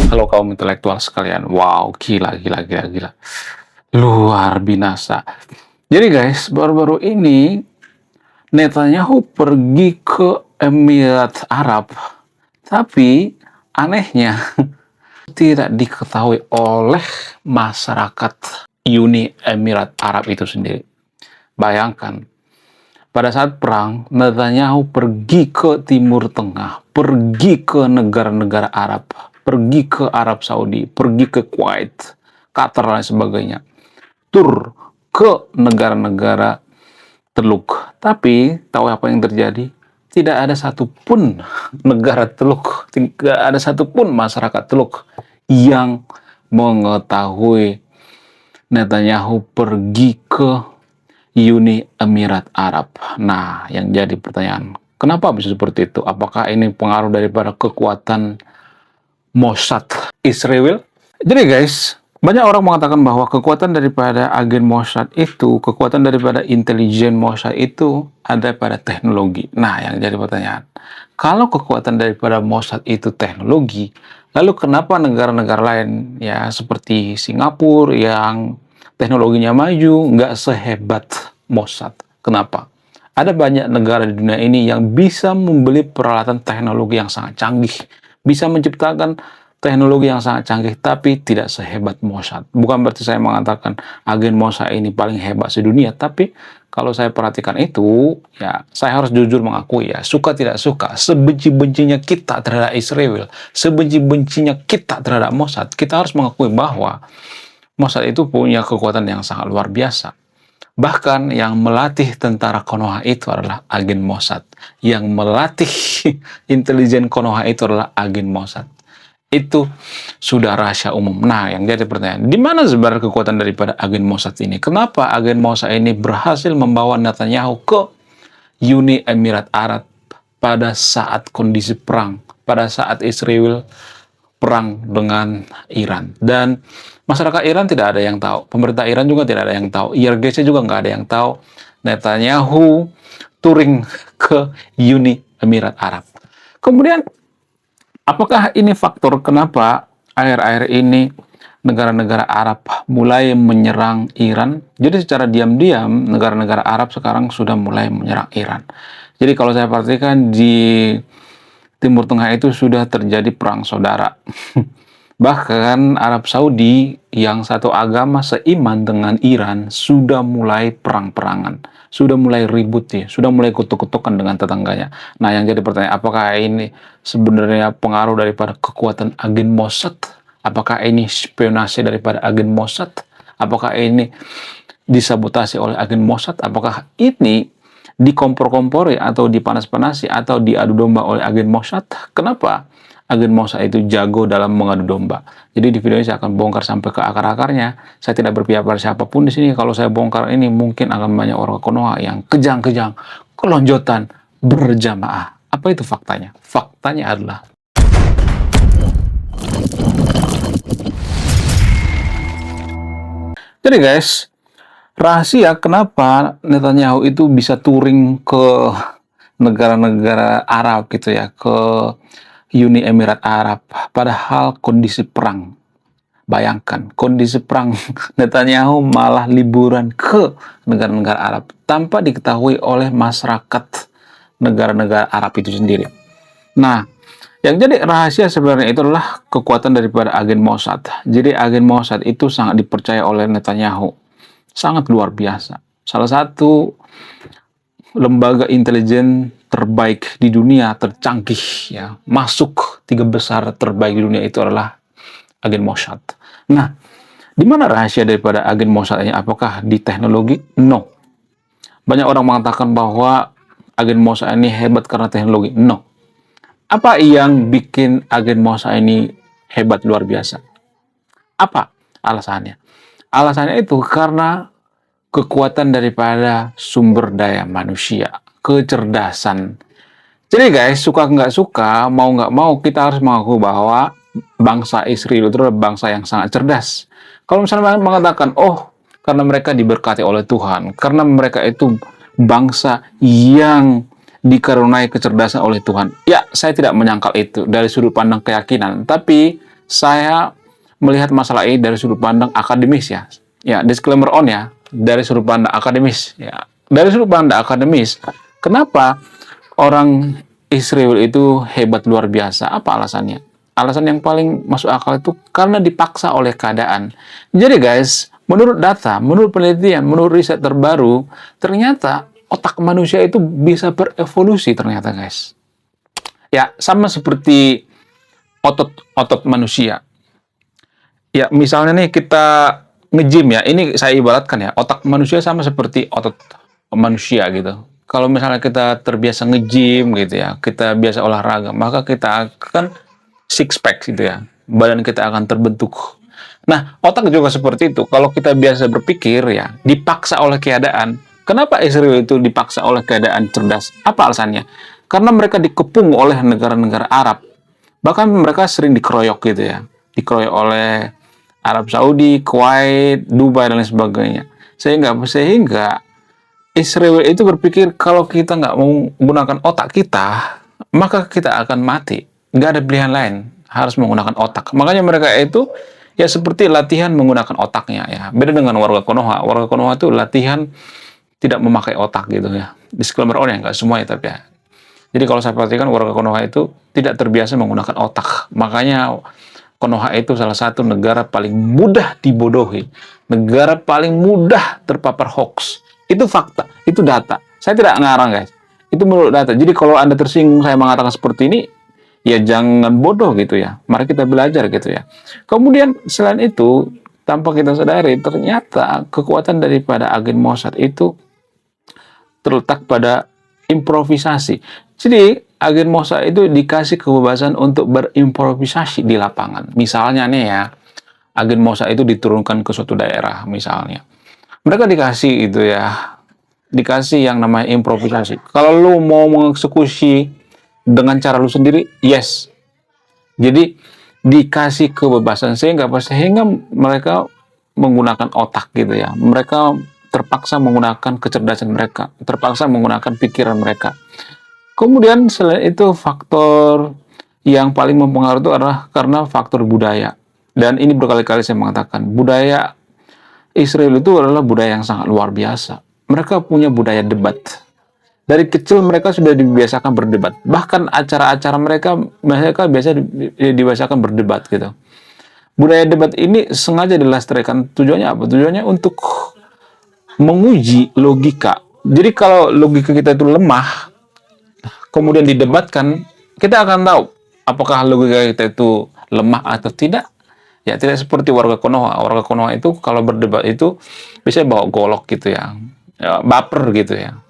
Halo kaum intelektual sekalian. Wow, gila, gila, gila, gila. Luar binasa. Jadi guys, baru-baru ini Netanyahu pergi ke Emirat Arab. Tapi anehnya tidak diketahui oleh masyarakat Uni Emirat Arab itu sendiri. Bayangkan, pada saat perang, Netanyahu pergi ke Timur Tengah, pergi ke negara-negara Arab, pergi ke Arab Saudi, pergi ke Kuwait, Qatar, dan sebagainya. Tur ke negara-negara Teluk. Tapi, tahu apa yang terjadi? Tidak ada satupun negara Teluk, tidak ada satupun masyarakat Teluk yang mengetahui Netanyahu pergi ke Uni Emirat Arab. Nah, yang jadi pertanyaan, kenapa bisa seperti itu? Apakah ini pengaruh daripada kekuatan Mossad Israel? Jadi guys, banyak orang mengatakan bahwa kekuatan daripada agen Mossad itu, kekuatan daripada intelijen Mossad itu ada pada teknologi. Nah, yang jadi pertanyaan, kalau kekuatan daripada Mossad itu teknologi, lalu kenapa negara-negara lain ya seperti Singapura yang teknologinya maju nggak sehebat Mossad? Kenapa? Ada banyak negara di dunia ini yang bisa membeli peralatan teknologi yang sangat canggih, bisa menciptakan teknologi yang sangat canggih, tapi tidak sehebat Mossad. Bukan berarti saya mengatakan agen Mossad ini paling hebat sedunia, tapi kalau saya perhatikan itu, ya saya harus jujur mengakui ya, suka tidak suka, sebenci-bencinya kita terhadap Israel, sebenci-bencinya kita terhadap Mossad, kita harus mengakui bahwa Mossad itu punya kekuatan yang sangat luar biasa. Bahkan yang melatih tentara Konoha itu adalah agen Mossad. Yang melatih intelijen Konoha itu adalah agen Mossad. Itu sudah rahasia umum. Nah, yang jadi pertanyaan, di mana sebenarnya kekuatan daripada agen Mossad ini? Kenapa agen Mossad ini berhasil membawa Netanyahu ke Uni Emirat Arab pada saat kondisi perang, pada saat Israel perang dengan Iran? Dan masyarakat Iran tidak ada yang tahu, pemerintah Iran juga tidak ada yang tahu, IRGC juga nggak ada yang tahu Netanyahu touring ke Uni Emirat Arab. Kemudian, apakah ini faktor kenapa akhir-akhir ini negara-negara Arab mulai menyerang Iran? Jadi secara diam-diam negara-negara Arab sekarang sudah mulai menyerang Iran. Jadi kalau saya perhatikan di Timur Tengah itu sudah terjadi perang saudara. Bahkan Arab Saudi yang satu agama seiman dengan Iran sudah mulai perang-perangan, sudah mulai ribut ya, sudah mulai kutuk-kutukan dengan tetangganya. Nah, yang jadi pertanyaan, apakah ini sebenarnya pengaruh daripada kekuatan agen Mossad? Apakah ini spionase daripada agen Mossad? Apakah ini disabotasi oleh agen Mossad? Apakah ini dikompor-kompori atau dipanas-panasi atau diadu domba oleh agen Mossad? Kenapa agen Mossad itu jago dalam mengadu domba? Jadi di video ini saya akan bongkar sampai ke akar-akarnya. Saya tidak berpihak pada siapapun di sini. Kalau saya bongkar ini mungkin akan banyak orang Konoha yang kejang-kejang, kelonjotan, berjamaah. Apa itu faktanya? Faktanya adalah jadi guys, rahasia kenapa Netanyahu itu bisa touring ke negara-negara Arab gitu ya, ke Uni Emirat Arab, padahal kondisi perang. Bayangkan, kondisi perang, Netanyahu malah liburan ke negara-negara Arab tanpa diketahui oleh masyarakat negara-negara Arab itu sendiri. Nah, yang jadi rahasia sebenarnya itu adalah kekuatan daripada agen Mossad. Jadi agen Mossad itu sangat dipercaya oleh Netanyahu. Sangat luar biasa. Salah satu lembaga intelijen terbaik di dunia, tercanggih ya, masuk 3 besar terbaik di dunia itu adalah agen Mossad. Nah, di mana rahasia daripada agen Mossad ini? Apakah di teknologi? No. Banyak orang mengatakan bahwa agen Mossad ini hebat karena teknologi. No. Apa yang bikin agen Mossad ini hebat luar biasa? Apa alasannya? Alasannya itu karena kekuatan daripada sumber daya manusia, kecerdasan. Jadi guys, suka nggak suka, mau nggak mau, kita harus mengaku bahwa bangsa Israel itu adalah bangsa yang sangat cerdas. Kalau misalnya mengatakan, oh, karena mereka diberkati oleh Tuhan, karena mereka itu bangsa yang dikaruniai kecerdasan oleh Tuhan. Ya, saya tidak menyangkal itu dari sudut pandang keyakinan. Tapi saya melihat masalah ini dari sudut pandang akademis ya. Ya, disclaimer on ya, dari sudut pandang akademis ya. Dari sudut pandang akademis, kenapa orang Israel itu hebat luar biasa? Apa alasannya? Alasan yang paling masuk akal itu karena dipaksa oleh keadaan. Jadi guys, menurut data, menurut penelitian, menurut riset terbaru, ternyata otak manusia itu bisa berevolusi ternyata guys. Ya, sama seperti otot-otot manusia. Ya, misalnya nih kita nge-gym ya, ini saya ibaratkan ya, otak manusia sama seperti otot manusia gitu. Kalau misalnya kita terbiasa nge-gym gitu ya, kita biasa olahraga, maka kita akan six pack gitu ya. Badan kita akan terbentuk. Nah, otak juga seperti itu. Kalau kita biasa berpikir ya, dipaksa oleh keadaan. Kenapa Israel itu dipaksa oleh keadaan cerdas? Apa alasannya? Karena mereka dikepung oleh negara-negara Arab. Bahkan mereka sering dikeroyok gitu ya. Dikeroyok oleh Arab Saudi, Kuwait, Dubai, dan lain sebagainya. Sehingga Israel itu berpikir kalau kita nggak mau menggunakan otak kita, maka kita akan mati. Nggak ada pilihan lain, harus menggunakan otak. Makanya mereka itu ya seperti latihan menggunakan otaknya ya. Beda dengan warga Konoha. Warga Konoha itu latihan tidak memakai otak gitu ya. Disclaimer on ya, nggak semuanya tapi ya. Jadi kalau saya perhatikan warga Konoha itu tidak terbiasa menggunakan otak. Makanya Konoha itu salah satu negara paling mudah dibodohi. Negara paling mudah terpapar hoax. Itu fakta, itu data. Saya tidak ngarang guys. Itu menurut data. Jadi kalau Anda tersinggung saya mengatakan seperti ini, ya jangan bodoh gitu ya. Mari kita belajar gitu ya. Kemudian selain itu, tanpa kita sadari, ternyata kekuatan daripada agen Mossad itu terletak pada improvisasi. Jadi agen Mossad itu dikasih kebebasan untuk berimprovisasi di lapangan. Misalnya nih ya, agen Mossad itu diturunkan ke suatu daerah misalnya. Mereka dikasih itu ya, dikasih yang namanya improvisasi. Kalau lu mau mengeksekusi dengan cara lu sendiri, yes. Jadi dikasih kebebasan sehingga apa? Sehingga mereka menggunakan otak gitu ya. Mereka terpaksa menggunakan kecerdasan mereka, terpaksa menggunakan pikiran mereka. Kemudian selain itu faktor yang paling mempengaruhi itu adalah karena faktor budaya. Dan ini berkali-kali saya mengatakan, budaya Israel itu adalah budaya yang sangat luar biasa. Mereka punya budaya debat. Dari kecil mereka sudah dibiasakan berdebat. Bahkan acara-acara mereka biasa dibiasakan berdebat gitu. Budaya debat ini sengaja dilestarikan. Tujuannya apa? Tujuannya untuk menguji logika. Jadi kalau logika kita itu lemah, kemudian didebatkan, kita akan tahu apakah logika kita itu lemah atau tidak. Ya, tidak seperti warga Konoha. Warga Konoha itu kalau berdebat itu biasanya bawa golok gitu ya. Ya, baper gitu ya.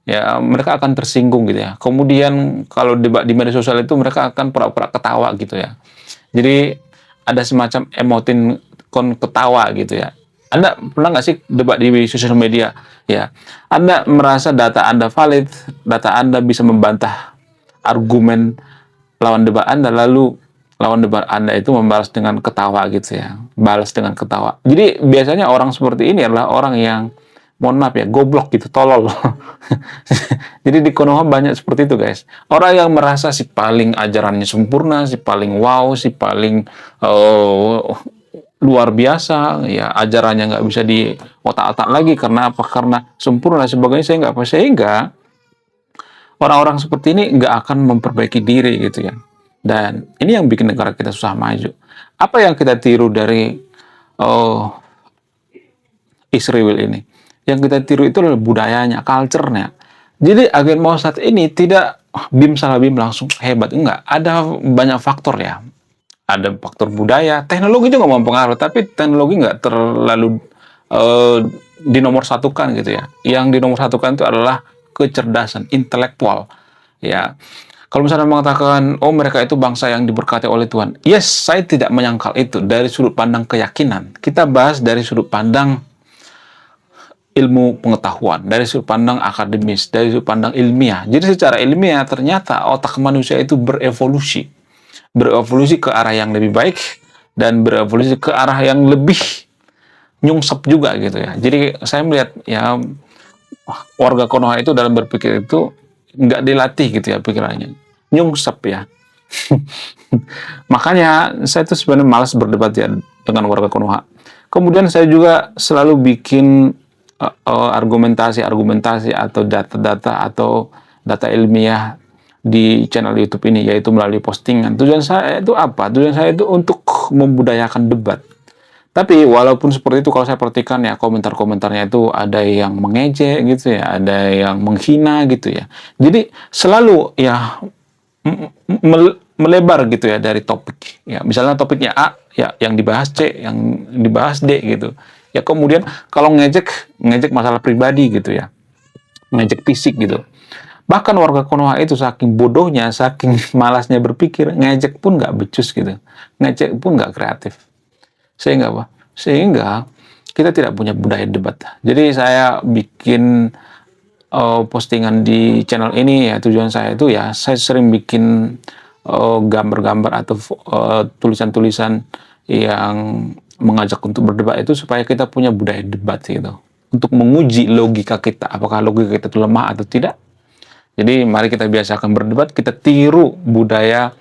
Ya, mereka akan tersinggung gitu ya. Kemudian kalau debat di media sosial itu mereka akan pura-pura ketawa gitu ya. Jadi ada semacam emoticon ketawa gitu ya. Anda pernah nggak sih debat di sosial media? Ya, Anda merasa data Anda valid, data Anda bisa membantah argumen lawan debat Anda, lalu lawan debat Anda itu membalas dengan ketawa gitu ya. Balas dengan ketawa. Jadi biasanya orang seperti ini adalah orang yang, mohon maaf ya, goblok gitu, tolol. Jadi di Konoha banyak seperti itu guys. Orang yang merasa si paling ajarannya sempurna, si paling wow, si paling luar biasa, ya ajarannya nggak bisa di otak-otak lagi karena apa? Karena sempurna dan sebagainya. Sehingga orang-orang seperti ini nggak akan memperbaiki diri gitu ya. Dan ini yang bikin negara kita susah maju. Apa yang kita tiru dari Israel ini? Yang kita tiru itu adalah budayanya, culture-nya. Jadi agen Mossad ini tidak bim salah bim langsung hebat. Enggak, ada banyak faktor ya. Ada faktor budaya, teknologi juga mempengaruhi, tapi teknologi nggak terlalu dinomorsatukan gitu ya. Yang dinomorsatukan itu adalah kecerdasan intelektual. Ya, kalau misalnya mengatakan, oh mereka itu bangsa yang diberkati oleh Tuhan. Yes, saya tidak menyangkal itu dari sudut pandang keyakinan. Kita bahas dari sudut pandang ilmu pengetahuan, dari sudut pandang akademis, dari sudut pandang ilmiah. Jadi secara ilmiah ternyata otak manusia itu berevolusi. Berevolusi ke arah yang lebih baik dan berevolusi ke arah yang lebih nyungsep juga gitu ya. Jadi saya melihat ya warga Konoha itu dalam berpikir itu nggak dilatih gitu ya pikirannya, nyungsep ya. Makanya saya tuh sebenarnya malas berdebat ya dengan warga Konoha. Kemudian saya juga selalu bikin argumentasi-argumentasi atau data-data atau data ilmiah di channel YouTube ini, yaitu melalui postingan. Tujuan saya itu apa? Tujuan saya itu untuk membudayakan debat. Tapi walaupun seperti itu, kalau saya perhatikan ya komentar-komentarnya itu ada yang mengejek gitu ya, ada yang menghina gitu ya. Jadi selalu ya melebar gitu ya dari topik. Ya, misalnya topiknya A, ya yang dibahas C, yang dibahas D gitu. Ya kemudian kalau ngejek masalah pribadi gitu ya, ngejek fisik gitu. Bahkan warga Konoha itu saking bodohnya, saking malasnya berpikir, ngejek pun nggak becus gitu, ngejek pun nggak kreatif. Sehingga apa? Sehingga kita tidak punya budaya debat. Jadi saya bikin postingan di channel ini ya, tujuan saya itu ya saya sering bikin gambar-gambar atau tulisan-tulisan yang mengajak untuk berdebat itu supaya kita punya budaya debat gitu. Untuk menguji logika kita, apakah logika kita itu lemah atau tidak. Jadi mari kita biasakan berdebat, kita tiru budaya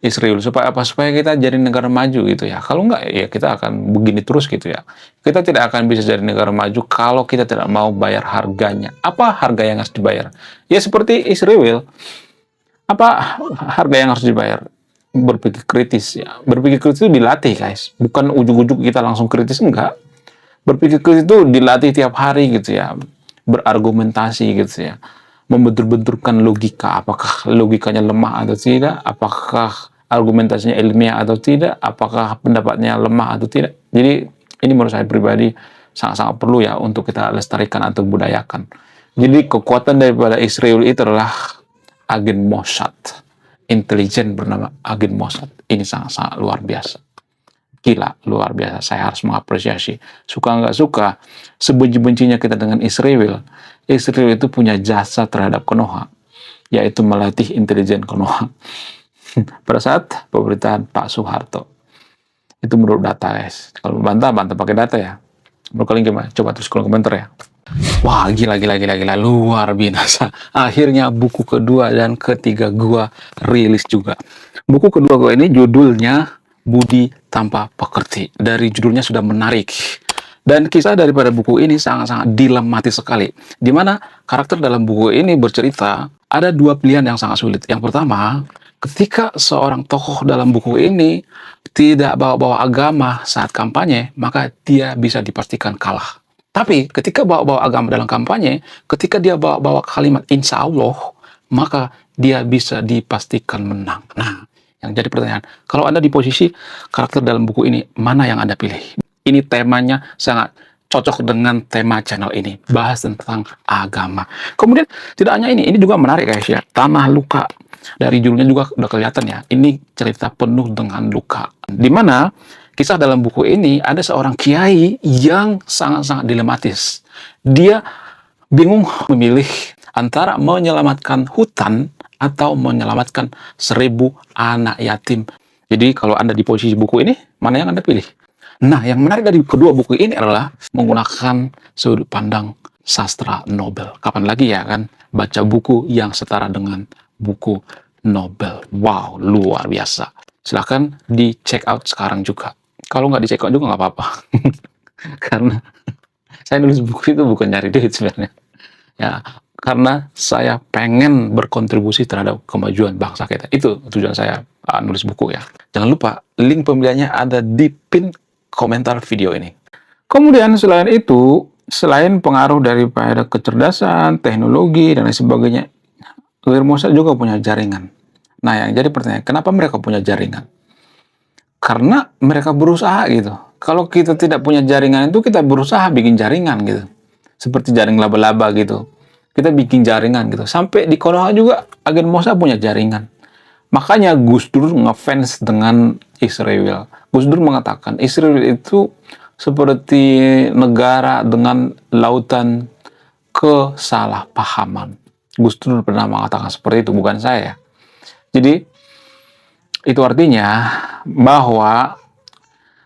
Israel supaya apa? Supaya kita jadi negara maju gitu ya. Kalau enggak ya kita akan begini terus gitu ya. Kita tidak akan bisa jadi negara maju kalau kita tidak mau bayar harganya. Apa harga yang harus dibayar? Ya seperti Israel. Apa harga yang harus dibayar? Berpikir kritis ya. Berpikir kritis itu dilatih guys. Bukan ujung-ujung kita langsung kritis, enggak. Berpikir kritis itu dilatih tiap hari gitu ya. Berargumentasi gitu ya. Membentur-benturkan logika, apakah logikanya lemah atau tidak, apakah argumentasinya ilmiah atau tidak, apakah pendapatnya lemah atau tidak. Jadi ini menurut saya pribadi sangat-sangat perlu ya untuk kita lestarikan atau budayakan. Jadi kekuatan daripada Israel itu adalah agen Mossad, intelijen bernama agen Mossad. Ini sangat-sangat luar biasa. Gila, luar biasa. Saya harus mengapresiasi. Suka nggak suka, sebenci-bencinya kita dengan Israel, Israel itu punya jasa terhadap Konoha, yaitu melatih intelijen Konoha. Pada saat pemerintahan Pak Soeharto. Itu menurut data, guys. Kalau bantah pakai data ya. Menurut kalian gimana? Coba tulis kolom komentar ya. Wah, gila, luar biasa. Akhirnya buku kedua dan ketiga gua rilis juga. Buku kedua gua ini judulnya Budi Tanpa Pekerti. Dari judulnya sudah menarik. Dan kisah daripada buku ini sangat-sangat dilematis sekali. Di mana karakter dalam buku ini bercerita ada dua pilihan yang sangat sulit. Yang pertama, ketika seorang tokoh dalam buku ini tidak bawa-bawa agama saat kampanye, maka dia bisa dipastikan kalah. Tapi ketika bawa-bawa agama dalam kampanye, ketika dia bawa-bawa kalimat insya Allah, maka dia bisa dipastikan menang. Nah, yang jadi pertanyaan, kalau Anda di posisi karakter dalam buku ini, mana yang Anda pilih? Ini temanya sangat cocok dengan tema channel ini, bahas tentang agama. Kemudian tidak hanya ini juga menarik guys ya, Tanah Luka. Dari judulnya juga udah kelihatan ya, ini cerita penuh dengan luka. Dimana kisah dalam buku ini ada seorang kiai yang sangat-sangat dilematis. Dia bingung memilih antara menyelamatkan hutan atau menyelamatkan 1000 anak yatim. Jadi kalau Anda di posisi buku ini, mana yang Anda pilih? Nah, yang menarik dari kedua buku ini adalah menggunakan sudut pandang sastra Nobel. Kapan lagi ya kan baca buku yang setara dengan buku Nobel. Wow, luar biasa. Silahkan di check out sekarang juga. Kalau nggak di check out juga nggak apa-apa. Karena saya nulis buku itu bukan nyari duit sebenarnya. Ya, karena saya pengen berkontribusi terhadap kemajuan bangsa kita. Itu tujuan saya nulis buku ya. Jangan lupa, link pembeliannya ada di pin komentar video ini. Kemudian selain itu, selain pengaruh daripada kecerdasan, teknologi, dan lain sebagainya, Mossad juga punya jaringan. Nah, yang jadi pertanyaan, kenapa mereka punya jaringan? Karena mereka berusaha gitu. Kalau kita tidak punya jaringan itu, kita berusaha bikin jaringan gitu. Seperti jaring laba-laba gitu. Kita bikin jaringan gitu. Sampai di Konoha juga, agen Mossad punya jaringan. Makanya Gus Dur ngefans dengan Israel. Gus Dur mengatakan Israel itu seperti negara dengan lautan kesalahpahaman. Gus Dur pernah mengatakan seperti itu, bukan saya. Jadi itu artinya bahwa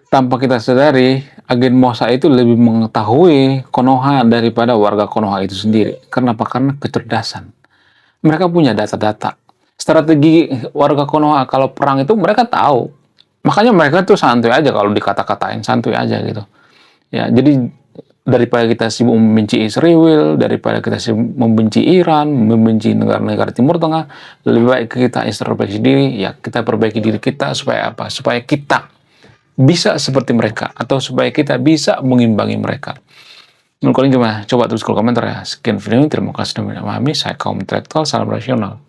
tanpa kita sadari, agen Mossad itu lebih mengetahui Konoha daripada warga Konoha itu sendiri. Kenapa? Karena kecerdasan. Mereka punya data-data. Strategi warga Konoha kalau perang itu mereka tahu. Makanya mereka tuh santuy aja kalau dikata-katain, santuy aja gitu. Ya, jadi daripada kita sibuk membenci Israel, daripada kita sibuk membenci Iran, membenci negara-negara Timur Tengah, lebih baik kita introspeksi diri, ya kita perbaiki diri kita supaya apa? Supaya kita bisa seperti mereka, atau supaya kita bisa mengimbangi mereka. Menurut kalian gimana? Coba tulis kolom komentar ya. Sekian video ini, terima kasih sudah memahami. Saya kaum intelektual, salam rasional.